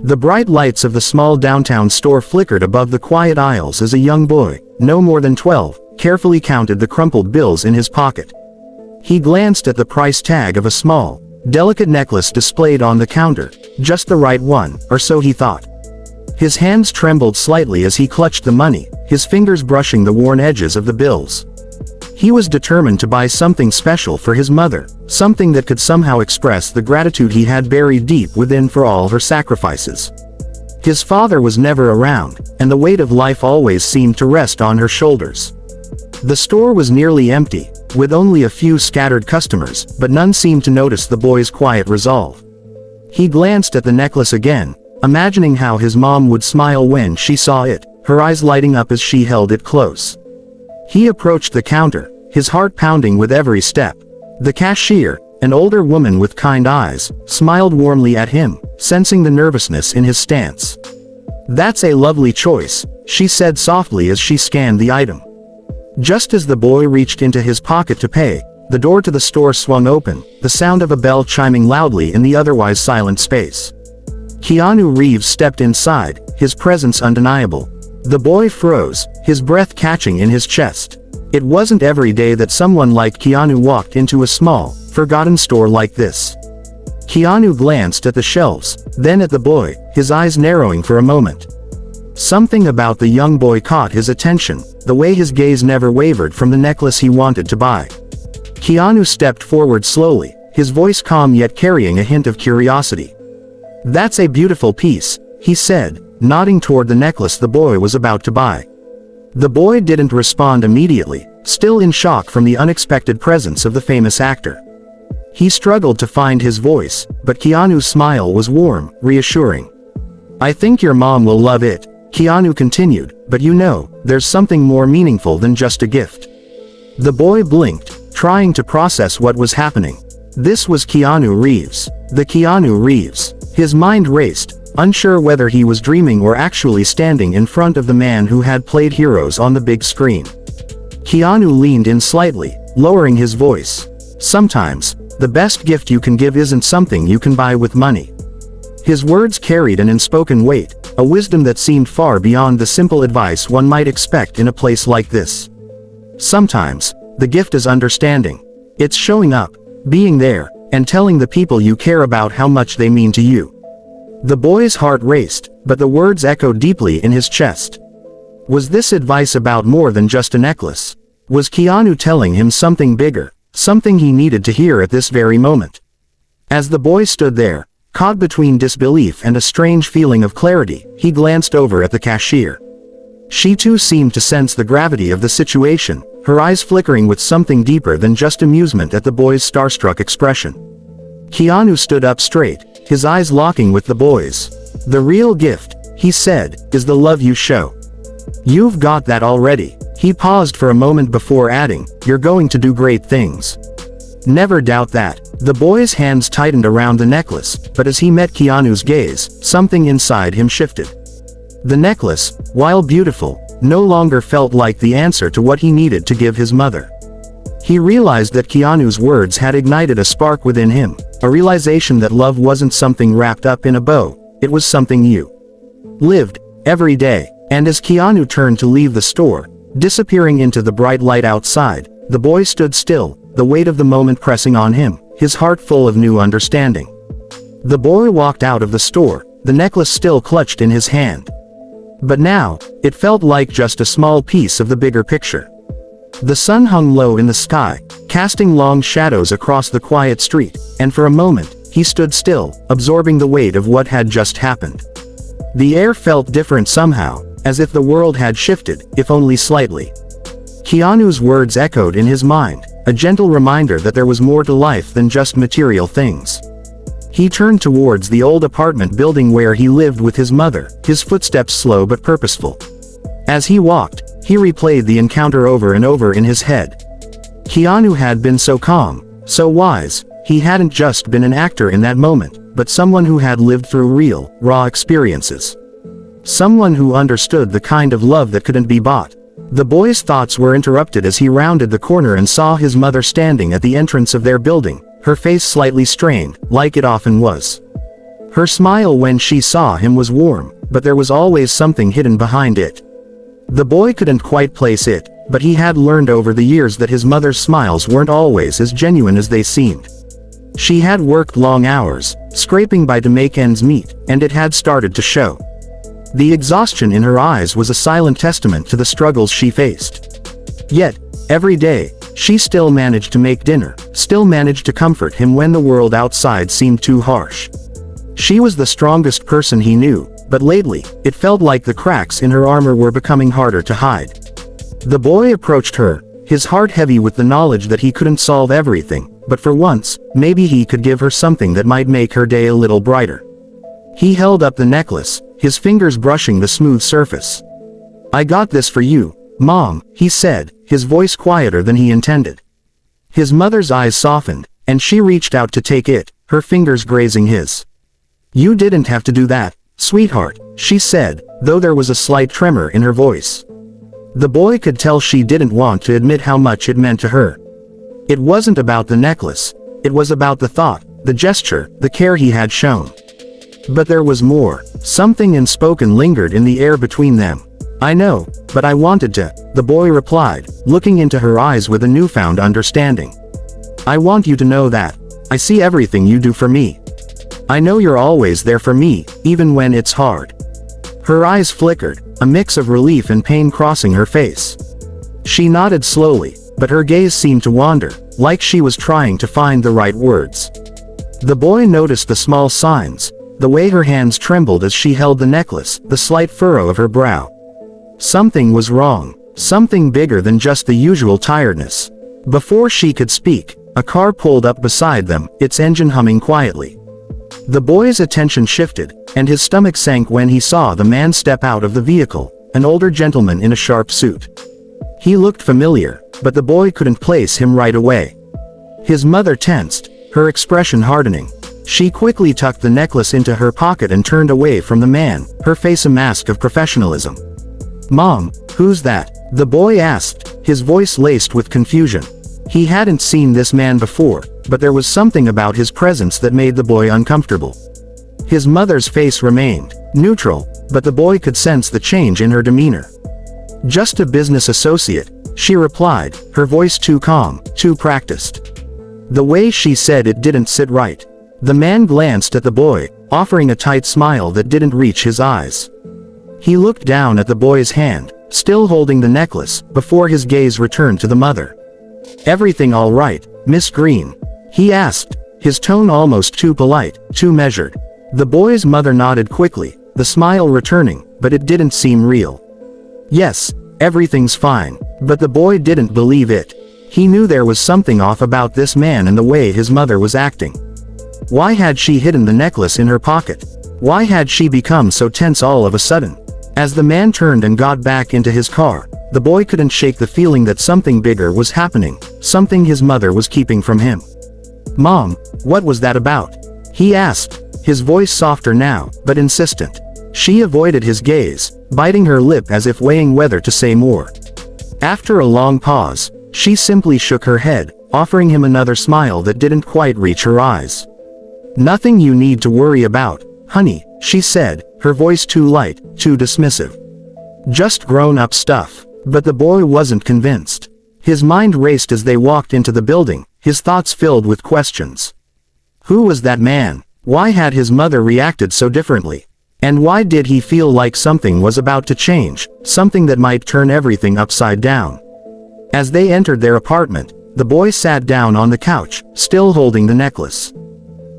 The bright lights of the small downtown store flickered above the quiet aisles as a young boy, no more than 12, carefully counted the crumpled bills in his pocket. He glanced at the price tag of a small, delicate necklace displayed on the counter, just the right one, or so he thought. His hands trembled slightly as he clutched the money, his fingers brushing the worn edges of the bills. He was determined to buy something special for his mother, something that could somehow express the gratitude he had buried deep within for all her sacrifices. His father was never around, and the weight of life always seemed to rest on her shoulders. The store was nearly empty, with only a few scattered customers, but none seemed to notice the boy's quiet resolve. He glanced at the necklace again, imagining how his mom would smile when she saw it, her eyes lighting up as she held it close. He approached the counter, his heart pounding with every step. The cashier, an older woman with kind eyes, smiled warmly at him, sensing the nervousness in his stance. "That's a lovely choice," she said softly as she scanned the item. Just as the boy reached into his pocket to pay, the door to the store swung open, the sound of a bell chiming loudly in the otherwise silent space. Keanu Reeves stepped inside, his presence undeniable. The boy froze, his breath catching in his chest. It wasn't every day that someone like Keanu walked into a small, forgotten store like this. Keanu glanced at the shelves, then at the boy, his eyes narrowing for a moment. Something about the young boy caught his attention, the way his gaze never wavered from the necklace he wanted to buy. Keanu stepped forward slowly, his voice calm yet carrying a hint of curiosity. "That's a beautiful piece," he said, nodding toward the necklace the boy was about to buy. The boy didn't respond immediately, still in shock from the unexpected presence of the famous actor. He struggled to find his voice, but Keanu's smile was warm, reassuring. "I think your mom will love it," Keanu continued, "but you know, there's something more meaningful than just a gift." The boy blinked, trying to process what was happening. This was Keanu Reeves. The Keanu Reeves. His mind raced, unsure whether he was dreaming or actually standing in front of the man who had played heroes on the big screen. Keanu leaned in slightly, lowering his voice. "Sometimes, the best gift you can give isn't something you can buy with money." His words carried an unspoken weight, a wisdom that seemed far beyond the simple advice one might expect in a place like this. Sometimes, the gift is understanding. It's showing up, being there, and telling the people you care about how much they mean to you. The boy's heart raced, but the words echoed deeply in his chest. Was this advice about more than just a necklace? Was Keanu telling him something bigger, something he needed to hear at this very moment? As the boy stood there, caught between disbelief and a strange feeling of clarity, he glanced over at the cashier. She too seemed to sense the gravity of the situation, her eyes flickering with something deeper than just amusement at the boy's starstruck expression. Keanu stood up straight, his eyes locking with the boy's. "The real gift," he said, "is the love you show. You've got that already." He paused for a moment before adding, "You're going to do great things. Never doubt that." The boy's hands tightened around the necklace, but as he met Keanu's gaze, something inside him shifted. The necklace, while beautiful, no longer felt like the answer to what he needed to give his mother. He realized that Keanu's words had ignited a spark within him, a realization that love wasn't something wrapped up in a bow, it was something you lived, every day. And as Keanu turned to leave the store, disappearing into the bright light outside, the boy stood still, the weight of the moment pressing on him, his heart full of new understanding. The boy walked out of the store, the necklace still clutched in his hand. But now, it felt like just a small piece of the bigger picture. The sun hung low in the sky, casting long shadows across the quiet street, and for a moment, he stood still, absorbing the weight of what had just happened. The air felt different somehow, as if the world had shifted, if only slightly. Keanu's words echoed in his mind, a gentle reminder that there was more to life than just material things. He turned towards the old apartment building where he lived with his mother, his footsteps slow but purposeful. As he walked, he replayed the encounter over and over in his head. Keanu had been so calm, so wise, he hadn't just been an actor in that moment, but someone who had lived through real, raw experiences. Someone who understood the kind of love that couldn't be bought. The boy's thoughts were interrupted as he rounded the corner and saw his mother standing at the entrance of their building, her face slightly strained, like it often was. Her smile when she saw him was warm, but there was always something hidden behind it. The boy couldn't quite place it, but he had learned over the years that his mother's smiles weren't always as genuine as they seemed. She had worked long hours, scraping by to make ends meet, and it had started to show. The exhaustion in her eyes was a silent testament to the struggles she faced. Yet, every day, she still managed to make dinner, still managed to comfort him when the world outside seemed too harsh. She was the strongest person he knew, but lately, it felt like the cracks in her armor were becoming harder to hide. The boy approached her, his heart heavy with the knowledge that he couldn't solve everything, but for once, maybe he could give her something that might make her day a little brighter. He held up the necklace, his fingers brushing the smooth surface. "I got this for you, Mom," he said, his voice quieter than he intended. His mother's eyes softened, and she reached out to take it, her fingers grazing his. "You didn't have to do that, sweetheart," she said, though there was a slight tremor in her voice. The boy could tell she didn't want to admit how much it meant to her. It wasn't about the necklace, it was about the thought, the gesture, the care he had shown. But there was more. Something unspoken lingered in the air between them. "I know, but I wanted to," the boy replied, looking into her eyes with a newfound understanding. "I want you to know that I see everything you do for me. I know you're always there for me, even when it's hard." Her eyes flickered, a mix of relief and pain crossing her face. She nodded slowly, but her gaze seemed to wander, like she was trying to find the right words. The boy noticed the small signs, the way her hands trembled as she held the necklace, the slight furrow of her brow. Something was wrong, something bigger than just the usual tiredness. Before she could speak, a car pulled up beside them, its engine humming quietly. The boy's attention shifted, and his stomach sank when he saw the man step out of the vehicle, an older gentleman in a sharp suit. He looked familiar, but the boy couldn't place him right away. His mother tensed, her expression hardening. She quickly tucked the necklace into her pocket and turned away from the man, her face a mask of professionalism. "Mom, who's that?" the boy asked, his voice laced with confusion. He hadn't seen this man before, but there was something about his presence that made the boy uncomfortable. His mother's face remained neutral, but the boy could sense the change in her demeanor. "Just a business associate," she replied, her voice too calm, too practiced. The way she said it didn't sit right. The man glanced at the boy, offering a tight smile that didn't reach his eyes. He looked down at the boy's hand, still holding the necklace, before his gaze returned to the mother. "Everything all right, Miss Green?" he asked, his tone almost too polite, too measured. The boy's mother nodded quickly, the smile returning, but it didn't seem real. "Yes, everything's fine," but the boy didn't believe it. He knew there was something off about this man and the way his mother was acting. Why had she hidden the necklace in her pocket? Why had she become so tense all of a sudden? As the man turned and got back into his car, the boy couldn't shake the feeling that something bigger was happening, something his mother was keeping from him. "Mom, what was that about?" he asked, his voice softer now, but insistent. She avoided his gaze, biting her lip as if weighing whether to say more. After a long pause, she simply shook her head, offering him another smile that didn't quite reach her eyes. "Nothing you need to worry about, honey," she said, her voice too light, too dismissive. "Just grown-up stuff." But the boy wasn't convinced. His mind raced as they walked into the building, his thoughts filled with questions. Who was that man? Why had his mother reacted so differently? And why did he feel like something was about to change, something that might turn everything upside down? As they entered their apartment, the boy sat down on the couch, still holding the necklace.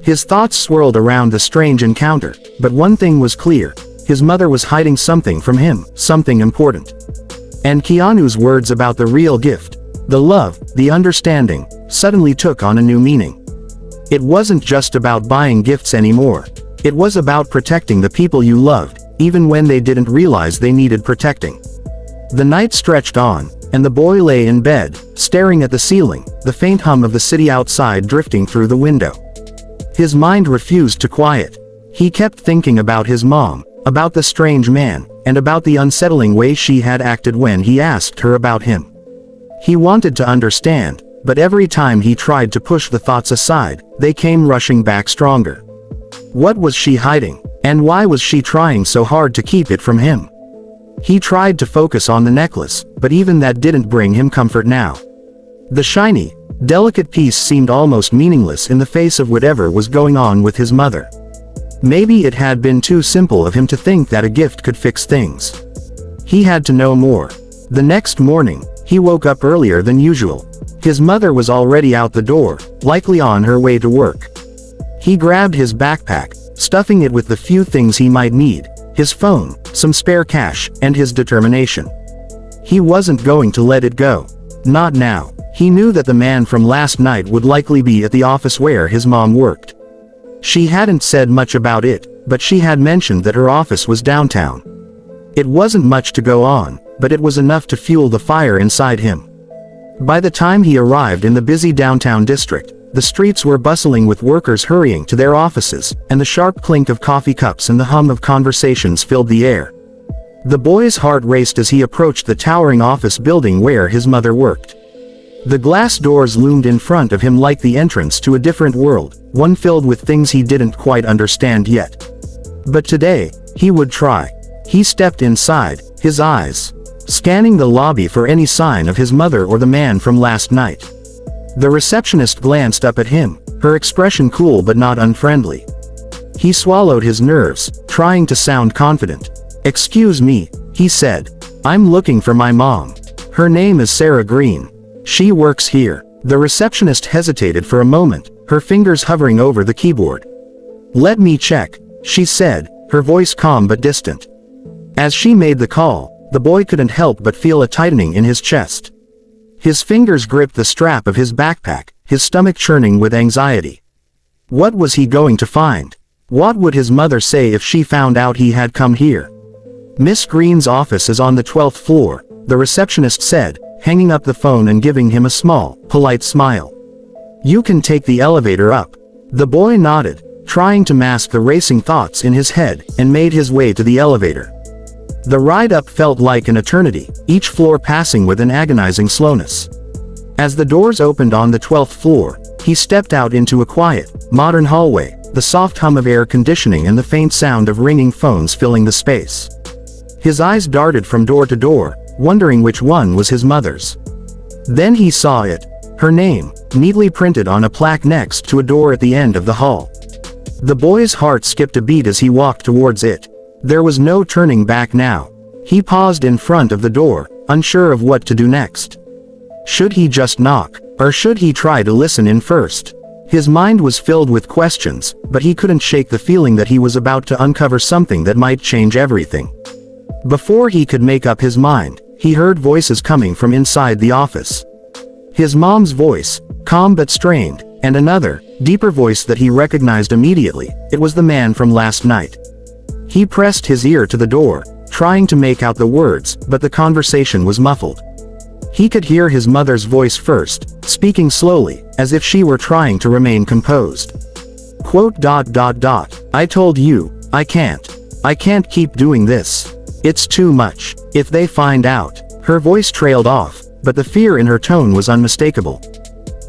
His thoughts swirled around the strange encounter, but one thing was clear: his mother was hiding something from him, something important. And Keanu's words about the real gift, the love, the understanding, suddenly took on a new meaning. It wasn't just about buying gifts anymore. It was about protecting the people you loved, even when they didn't realize they needed protecting. The night stretched on, and the boy lay in bed, staring at the ceiling, the faint hum of the city outside drifting through the window. His mind refused to quiet. He kept thinking about his mom, about the strange man, and about the unsettling way she had acted when he asked her about him. He wanted to understand, but every time he tried to push the thoughts aside, they came rushing back stronger. What was she hiding? And why was she trying so hard to keep it from him? He tried to focus on the necklace, but even that didn't bring him comfort now. The shiny, delicate piece seemed almost meaningless in the face of whatever was going on with his mother. Maybe it had been too simple of him to think that a gift could fix things. He had to know more. The next morning, he woke up earlier than usual. His mother was already out the door, likely on her way to work. He grabbed his backpack, stuffing it with the few things he might need: his phone, some spare cash, and his determination. He wasn't going to let it go. Not now. He knew that the man from last night would likely be at the office where his mom worked. She hadn't said much about it, but she had mentioned that her office was downtown. It wasn't much to go on, but it was enough to fuel the fire inside him. By the time he arrived in the busy downtown district, the streets were bustling with workers hurrying to their offices, and the sharp clink of coffee cups and the hum of conversations filled the air. The boy's heart raced as he approached the towering office building where his mother worked. The glass doors loomed in front of him like the entrance to a different world, one filled with things he didn't quite understand yet. But today, he would try. He stepped inside, his eyes scanning the lobby for any sign of his mother or the man from last night. The receptionist glanced up at him, her expression cool but not unfriendly. He swallowed his nerves, trying to sound confident. "Excuse me," he said. "I'm looking for my mom. Her name is Sarah Green. She works here." The receptionist hesitated for a moment, her fingers hovering over the keyboard. "Let me check," she said, her voice calm but distant. As she made the call, the boy couldn't help but feel a tightening in his chest. His fingers gripped the strap of his backpack, his stomach churning with anxiety. What was he going to find? What would his mother say if she found out he had come here? "Miss Green's office is on the 12th floor, the receptionist said, hanging up the phone and giving him a small, polite smile. "You can take the elevator up." The boy nodded, trying to mask the racing thoughts in his head, and made his way to the elevator. The ride up felt like an eternity, each floor passing with an agonizing slowness. As the doors opened on the 12th floor, he stepped out into a quiet, modern hallway, the soft hum of air conditioning and the faint sound of ringing phones filling the space. His eyes darted from door to door, wondering which one was his mother's. Then he saw it, her name, neatly printed on a plaque next to a door at the end of the hall. The boy's heart skipped a beat as he walked towards it. There was no turning back now. He paused in front of the door, unsure of what to do next. Should he just knock, or should he try to listen in first? His mind was filled with questions, but he couldn't shake the feeling that he was about to uncover something that might change everything. Before he could make up his mind, he heard voices coming from inside the office. His mom's voice, calm but strained, and another, deeper voice that he recognized immediately. It was the man from last night. He pressed his ear to the door, trying to make out the words, but the conversation was muffled. He could hear his mother's voice first, speaking slowly, as if she were trying to remain composed. Quote, "I told you, I can't keep doing this. It's too much. If they find out." Her voice trailed off, but the fear in her tone was unmistakable.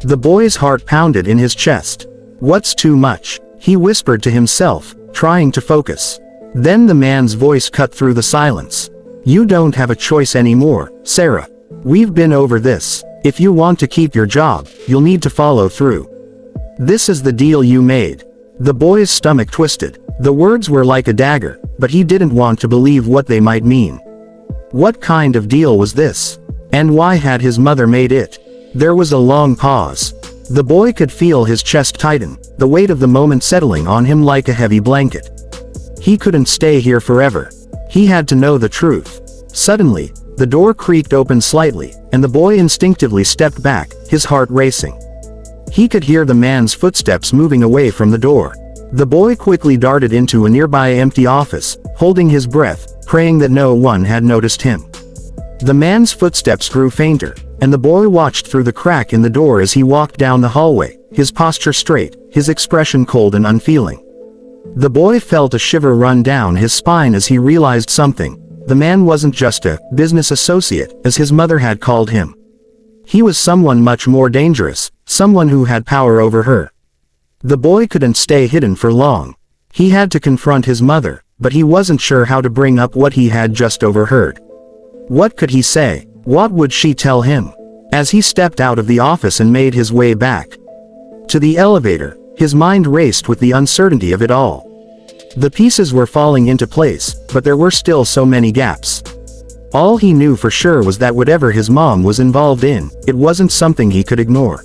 The boy's heart pounded in his chest. "What's too much?" he whispered to himself, trying to focus. Then the man's voice cut through the silence. "You don't have a choice anymore, Sarah. We've been over this. If you want to keep your job, you'll need to follow through. This is the deal you made." The boy's stomach twisted. The words were like a dagger, but he didn't want to believe what they might mean. What kind of deal was this? And why had his mother made it? There was a long pause. The boy could feel his chest tighten, the weight of the moment settling on him like a heavy blanket. He couldn't stay here forever. He had to know the truth. Suddenly, the door creaked open slightly, and the boy instinctively stepped back, his heart racing. He could hear the man's footsteps moving away from the door. The boy quickly darted into a nearby empty office, holding his breath, praying that no one had noticed him. The man's footsteps grew fainter, and the boy watched through the crack in the door as he walked down the hallway, his posture straight, his expression cold and unfeeling. The boy felt a shiver run down his spine as he realized something. The man wasn't just a business associate, as his mother had called him. He was someone much more dangerous, someone who had power over her. The boy couldn't stay hidden for long. He had to confront his mother, but he wasn't sure how to bring up what he had just overheard. What could he say? What would she tell him? As he stepped out of the office and made his way back to the elevator, his mind raced with the uncertainty of it all. The pieces were falling into place, but there were still so many gaps. All he knew for sure was that whatever his mom was involved in, it wasn't something he could ignore.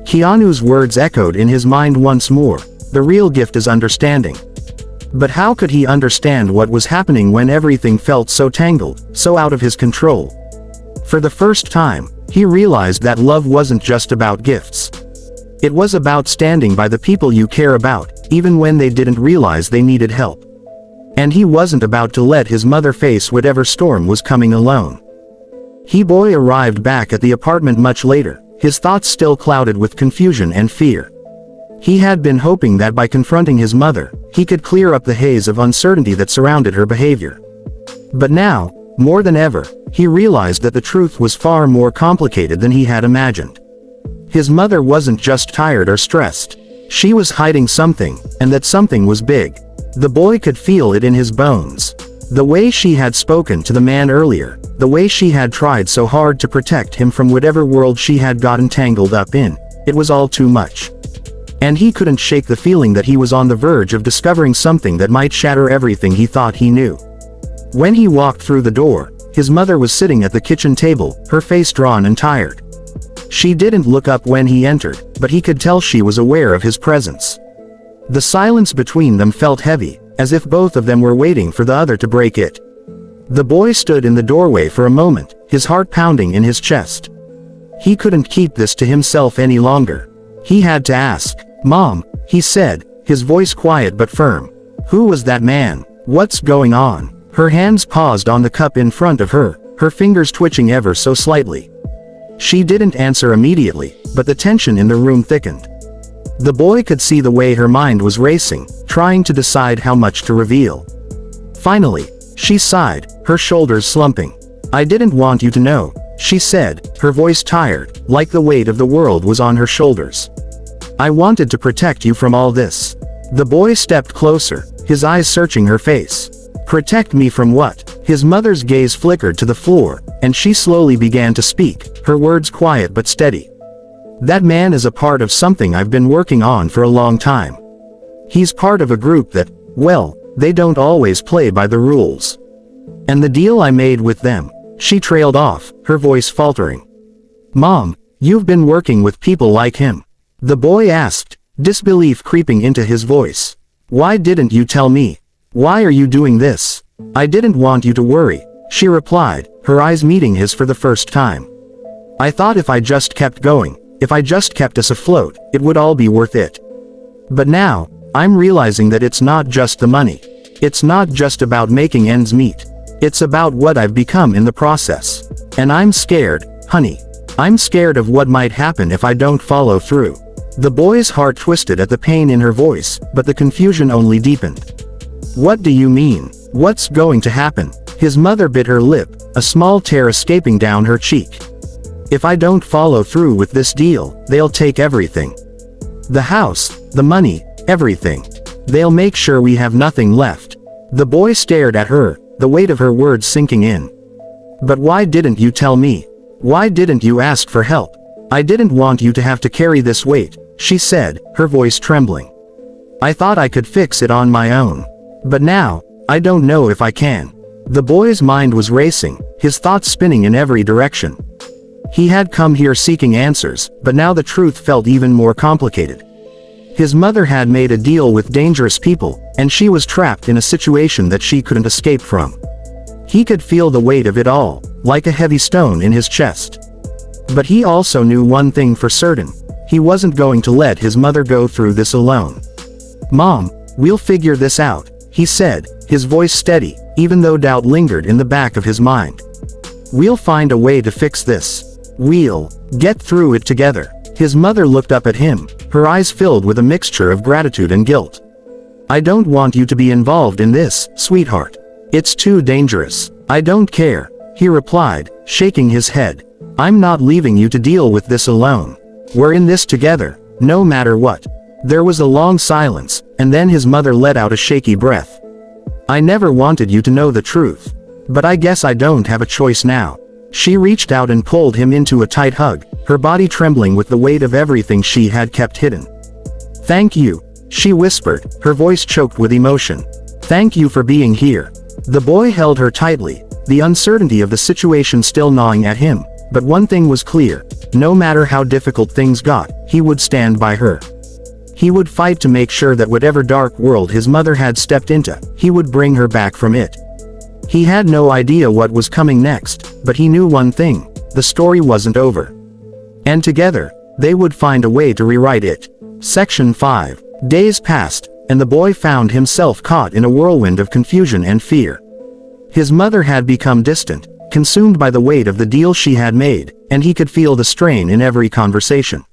Keanu's words echoed in his mind once more. The real gift is understanding. But how could he understand what was happening when everything felt so tangled, so out of his control? For the first time, he realized that love wasn't just about gifts. It was about standing by the people you care about, even when they didn't realize they needed help. And he wasn't about to let his mother face whatever storm was coming alone. Boy arrived back at the apartment much later, his thoughts still clouded with confusion and fear. He had been hoping that by confronting his mother, he could clear up the haze of uncertainty that surrounded her behavior. But now, more than ever, he realized that the truth was far more complicated than he had imagined. His mother wasn't just tired or stressed. She was hiding something, and that something was big. The boy could feel it in his bones. The way she had spoken to the man earlier, the way she had tried so hard to protect him from whatever world she had gotten tangled up in, it was all too much. And he couldn't shake the feeling that he was on the verge of discovering something that might shatter everything he thought he knew. When he walked through the door, his mother was sitting at the kitchen table, her face drawn and tired. She didn't look up when he entered, but he could tell she was aware of his presence. The silence between them felt heavy, as if both of them were waiting for the other to break it. The boy stood in the doorway for a moment, his heart pounding in his chest. He couldn't keep this to himself any longer. He had to ask. "Mom," he said, his voice quiet but firm. "Who was that man? What's going on?" Her hands paused on the cup in front of her, her fingers twitching ever so slightly. She didn't answer immediately, but the tension in the room thickened. The boy could see the way her mind was racing, trying to decide how much to reveal. Finally, she sighed, her shoulders slumping. "I didn't want you to know," she said, her voice tired, like the weight of the world was on her shoulders. "I wanted to protect you from all this." The boy stepped closer, his eyes searching her face. "Protect me from what?" His mother's gaze flickered to the floor, and she slowly began to speak, her words quiet but steady. "That man is a part of something I've been working on for a long time. He's part of a group that, well, they don't always play by the rules. And the deal I made with them," she trailed off, her voice faltering. "Mom, you've been working with people like him?" The boy asked, disbelief creeping into his voice. "Why didn't you tell me? Why are you doing this?" "I didn't want you to worry," she replied, her eyes meeting his for the first time. "I thought if I just kept going, if I just kept us afloat, it would all be worth it. But now, I'm realizing that it's not just the money. It's not just about making ends meet. It's about what I've become in the process. And I'm scared, honey. I'm scared of what might happen if I don't follow through." The boy's heart twisted at the pain in her voice, but the confusion only deepened. "What do you mean? What's going to happen?" His mother bit her lip, a small tear escaping down her cheek. "If I don't follow through with this deal, they'll take everything. The house, the money, everything. They'll make sure we have nothing left." The boy stared at her, the weight of her words sinking in. "But why didn't you tell me? Why didn't you ask for help? I didn't want you to have to carry this weight," she said, her voice trembling. "I thought I could fix it on my own. But now, I don't know if I can." The boy's mind was racing, his thoughts spinning in every direction. He had come here seeking answers, but now the truth felt even more complicated. His mother had made a deal with dangerous people, and she was trapped in a situation that she couldn't escape from. He could feel the weight of it all, like a heavy stone in his chest. But he also knew one thing for certain. He wasn't going to let his mother go through this alone. "Mom, we'll figure this out," he said, his voice steady, even though doubt lingered in the back of his mind. "We'll find a way to fix this. We'll get through it together." His mother looked up at him, her eyes filled with a mixture of gratitude and guilt. "I don't want you to be involved in this, sweetheart. It's too dangerous." "I don't care," he replied, shaking his head. "I'm not leaving you to deal with this alone. We're in this together, no matter what." There was a long silence, and then his mother let out a shaky breath. "I never wanted you to know the truth. But I guess I don't have a choice now." She reached out and pulled him into a tight hug, her body trembling with the weight of everything she had kept hidden. "Thank you," she whispered, her voice choked with emotion. "Thank you for being here." The boy held her tightly, the uncertainty of the situation still gnawing at him, but one thing was clear: no matter how difficult things got, he would stand by her. He would fight to make sure that whatever dark world his mother had stepped into, he would bring her back from it. He had no idea what was coming next, but he knew one thing: the story wasn't over. And together, they would find a way to rewrite it. Section 5. Days passed, and the boy found himself caught in a whirlwind of confusion and fear. His mother had become distant, consumed by the weight of the deal she had made, and he could feel the strain in every conversation.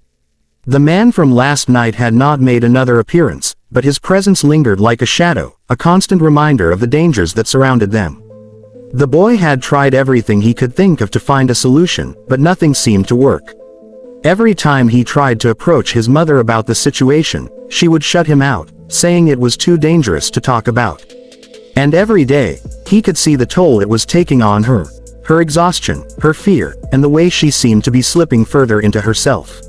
The man from last night had not made another appearance, but his presence lingered like a shadow, a constant reminder of the dangers that surrounded them. The boy had tried everything he could think of to find a solution, but nothing seemed to work. Every time he tried to approach his mother about the situation, she would shut him out, saying it was too dangerous to talk about. And every day, he could see the toll it was taking on her: her exhaustion, her fear, and the way she seemed to be slipping further into herself.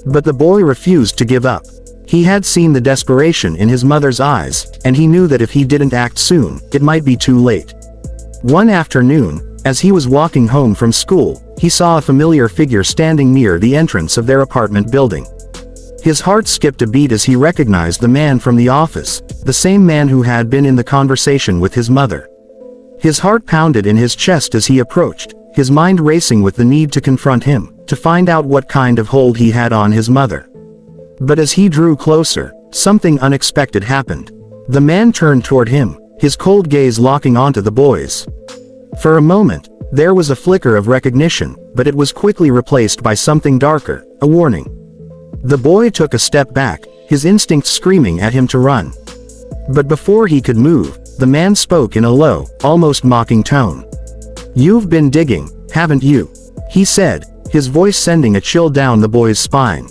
But the boy refused to give up. He had seen the desperation in his mother's eyes, and he knew that if he didn't act soon, it might be too late. One afternoon, as he was walking home from school, he saw a familiar figure standing near the entrance of their apartment building. His heart skipped a beat as he recognized the man from the office, the same man who had been in the conversation with his mother. His heart pounded in his chest as he approached, his mind racing with the need to confront him, to find out what kind of hold he had on his mother. But as he drew closer, something unexpected happened. The man turned toward him, his cold gaze locking onto the boy's. For a moment, there was a flicker of recognition, but it was quickly replaced by something darker, a warning. The boy took a step back, his instincts screaming at him to run. But before he could move, the man spoke in a low, almost mocking tone. "You've been digging, haven't you?" he said, his voice sending a chill down the boy's spine.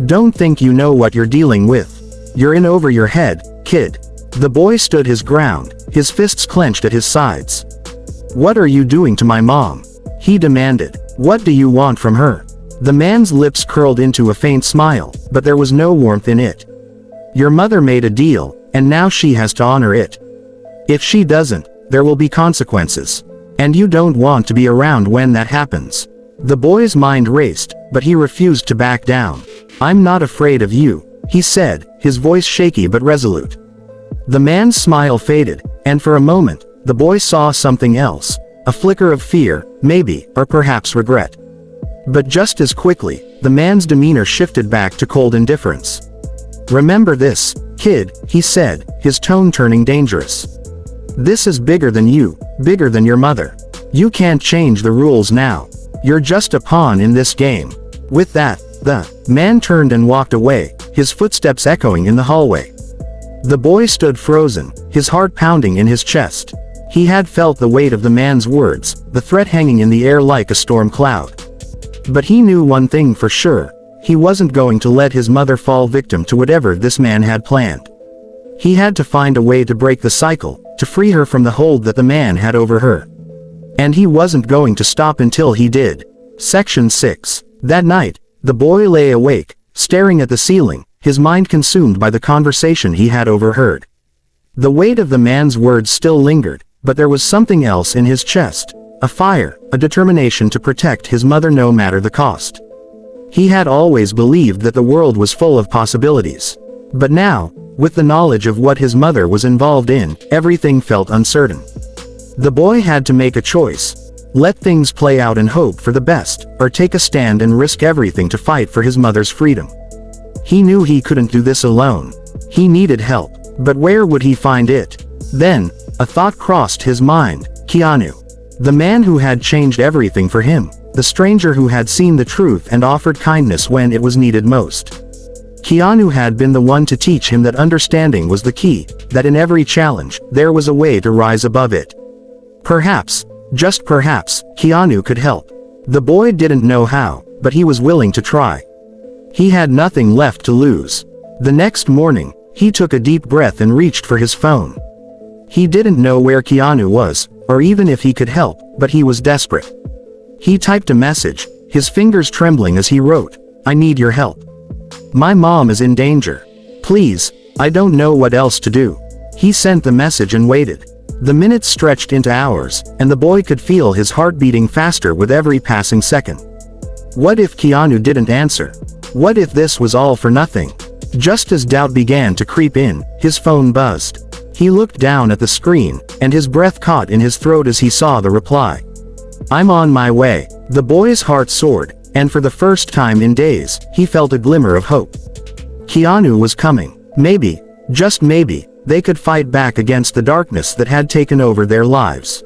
"Don't think you know what you're dealing with. You're in over your head, kid." The boy stood his ground, his fists clenched at his sides. "What are you doing to my mom?" he demanded. "What do you want from her?" The man's lips curled into a faint smile, but there was no warmth in it. "Your mother made a deal, and now she has to honor it. If she doesn't, there will be consequences. And you don't want to be around when that happens." The boy's mind raced, but he refused to back down. "I'm not afraid of you," he said, his voice shaky but resolute. The man's smile faded, and for a moment, the boy saw something else, a flicker of fear, maybe, or perhaps regret. But just as quickly, the man's demeanor shifted back to cold indifference. "Remember this, kid," he said, his tone turning dangerous. "This is bigger than you, bigger than your mother. You can't change the rules now. You're just a pawn in this game." With that, the man turned and walked away, his footsteps echoing in the hallway. The boy stood frozen, his heart pounding in his chest. He had felt the weight of the man's words, the threat hanging in the air like a storm cloud. But he knew one thing for sure: he wasn't going to let his mother fall victim to whatever this man had planned. He had to find a way to break the cycle, to free her from the hold that the man had over her. And he wasn't going to stop until he did. Section 6. That night, the boy lay awake, staring at the ceiling, his mind consumed by the conversation he had overheard. The weight of the man's words still lingered, but there was something else in his chest, a fire, a determination to protect his mother no matter the cost. He had always believed that the world was full of possibilities. But now, with the knowledge of what his mother was involved in, everything felt uncertain. The boy had to make a choice: let things play out and hope for the best, or take a stand and risk everything to fight for his mother's freedom. He knew he couldn't do this alone. He needed help, but where would he find it? Then, a thought crossed his mind: Keanu. The man who had changed everything for him, the stranger who had seen the truth and offered kindness when it was needed most. Keanu had been the one to teach him that understanding was the key, that in every challenge, there was a way to rise above it. Perhaps, just perhaps, Keanu could help. The boy didn't know how, but he was willing to try. He had nothing left to lose. The next morning, He took a deep breath and reached for his phone. He didn't know where Keanu was, or even if he could help, but he was desperate. He typed a message, his fingers trembling as he wrote, "I need your help. My mom is in danger. Please, I don't know what else to do." He sent the message and waited. The minutes stretched into hours, and the boy could feel his heart beating faster with every passing second. What if Keanu didn't answer? What if this was all for nothing? Just as doubt began to creep in, his phone buzzed. He looked down at the screen, and his breath caught in his throat as he saw the reply. "I'm on my way." The boy's heart soared, and for the first time in days, he felt a glimmer of hope. Keanu was coming. Maybe, just maybe, they could fight back against the darkness that had taken over their lives.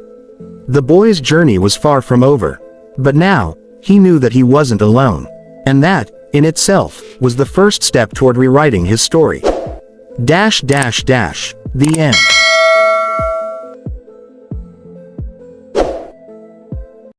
The boy's journey was far from over. But now, he knew that he wasn't alone. And that, in itself, was the first step toward rewriting his story. The end.